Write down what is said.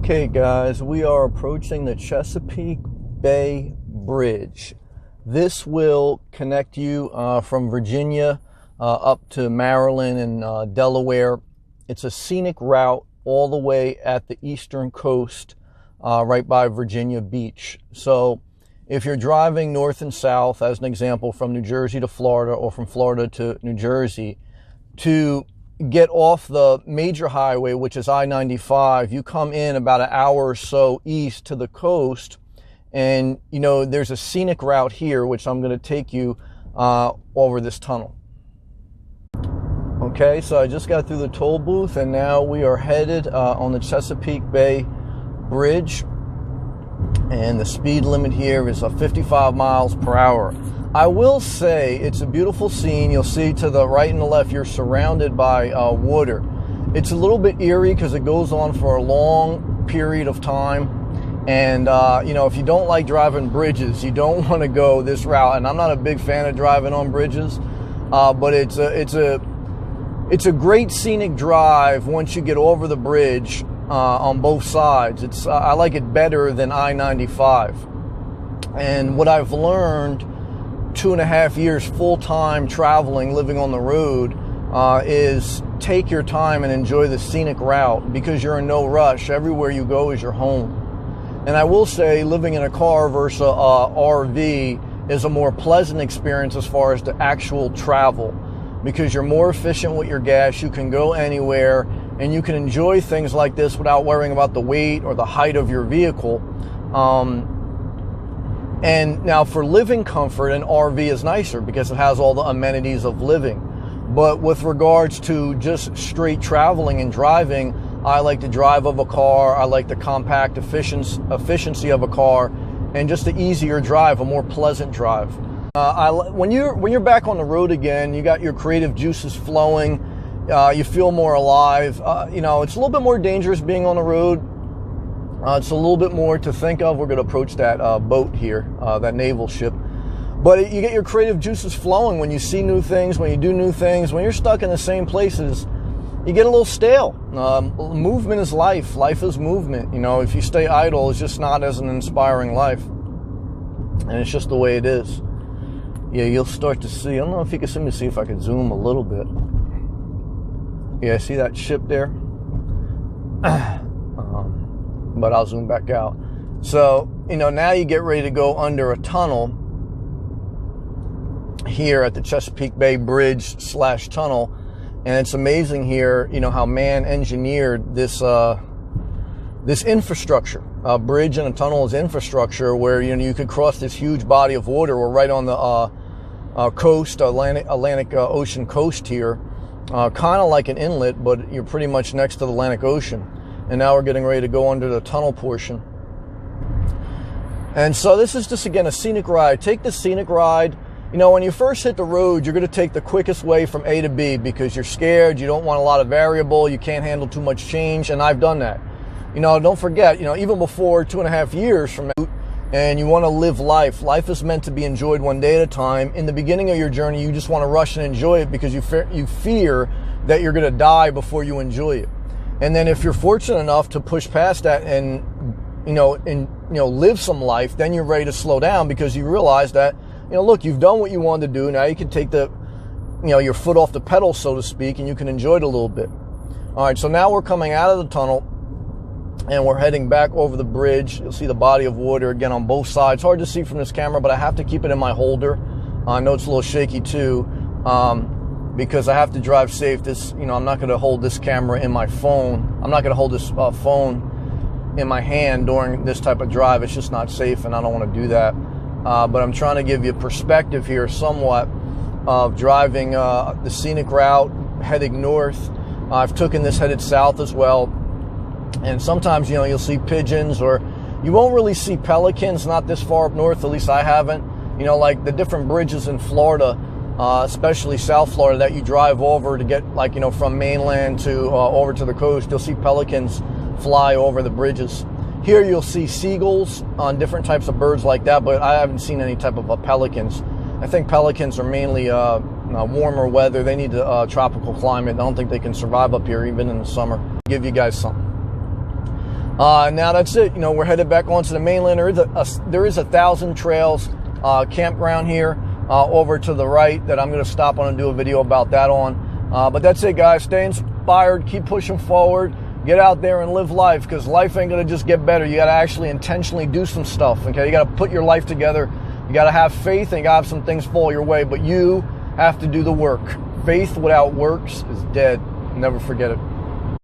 Okay guys, we are approaching the Chesapeake Bay Bridge. This will connect you from Virginia up to Maryland and Delaware. It's a scenic route all the way at the eastern coast, right by Virginia Beach. So if you're driving north and south, as an example, from New Jersey to Florida or from Florida to New Jersey, to get off the major highway, which is I-95, you come in about an hour or so east to the coast, and you know there's a scenic route here which I'm going to take you over this tunnel. Okay, so I just got through the toll booth and now we are headed on the Chesapeake Bay Bridge, and the speed limit here is 55 miles per hour. I will say it's a beautiful scene. You'll see to the right and the left, you're surrounded by water. It's a little bit eerie because it goes on for a long period of time. And, you know, if you don't like driving bridges, you don't want to go this route. And I'm not a big fan of driving on bridges, but it's a great scenic drive once you get over the bridge on both sides. I like it better than I-95. And what I've learned 2.5 years full-time traveling, living on the road, is take your time and enjoy the scenic route because you're in no rush. Everywhere you go is your home. And I will say living in a car versus a RV is a more pleasant experience as far as the actual travel, because you're more efficient with your gas. You can go anywhere and you can enjoy things like this without worrying about the weight or the height of your vehicle. And now for living comfort, an RV is nicer because it has all the amenities of living. But with regards to just straight traveling and driving, I like the drive of a car. I like the compact efficiency of a car, and just the easier drive, a more pleasant drive. When you're back on the road again, you got your creative juices flowing. You feel more alive. You know, it's a little bit more dangerous being on the road. It's a little bit more to think of. We're going to approach that boat here, that naval ship. But you get your creative juices flowing when you see new things, when you do new things. When you're stuck in the same places, you get a little stale. Movement is life. Life is movement. You know, if you stay idle, it's just not as an inspiring life. And it's just the way it is. Yeah, you'll start to see. I don't know if you can see if I can zoom a little bit. Yeah, see that ship there? But I'll zoom back out. So, you know, now you get ready to go under a tunnel here at the Chesapeake Bay Bridge / tunnel. And it's amazing here, you know, how man engineered this infrastructure. A bridge and a tunnel is infrastructure where, you know, you could cross this huge body of water. We're right on the coast, Atlantic Ocean coast here. Kind of like an inlet, but you're pretty much next to the Atlantic Ocean. And now we're getting ready to go under the tunnel portion. And so this is just, again, a scenic ride. Take the scenic ride. You know, when you first hit the road, you're going to take the quickest way from A to B because you're scared. You don't want a lot of variable. You can't handle too much change. And I've done that. You know, don't forget, you know, even before 2.5 years from now, and you want to live life. Life is meant to be enjoyed one day at a time. In the beginning of your journey, you just want to rush and enjoy it because you fear that you're going to die before you enjoy it. And then if you're fortunate enough to push past that and live some life, then you're ready to slow down because you realize that, you know, look, you've done what you wanted to do. Now you can take your foot off the pedal, so to speak, and you can enjoy it a little bit. All right, so now we're coming out of the tunnel and we're heading back over the bridge. You'll see the body of water again on both sides. Hard to see from this camera, but I have to keep it in my holder. I know it's a little shaky too. Because I have to drive safe. I'm not going to hold this camera in my phone. I'm not going to hold this phone in my hand during this type of drive. It's just not safe, and I don't want to do that. But I'm trying to give you a perspective here somewhat of driving the scenic route, heading north. I've taken this headed south as well. And sometimes, you know, you'll see pigeons, or you won't really see pelicans, not this far up north, at least I haven't. You know, like the different bridges in Florida, especially South Florida, that you drive over to get, like, you know, from mainland to over to the coast. You'll see pelicans fly over the bridges. Here you'll see seagulls on different types of birds like that, but I haven't seen any type of pelicans. I think pelicans are mainly warmer weather. They need a tropical climate. I don't think they can survive up here even in the summer. Give you guys something. Now that's it. You know, we're headed back onto the mainland. There is 1,000 trails campground here over to the right that I'm going to stop on and do a video about that on. But that's it, guys. Stay inspired. Keep pushing forward. Get out there and live life, because life ain't going to just get better. You got to actually intentionally do some stuff. Okay, you got to put your life together. You got to have faith, and you got to have some things fall your way. But you have to do the work. Faith without works is dead. Never forget it.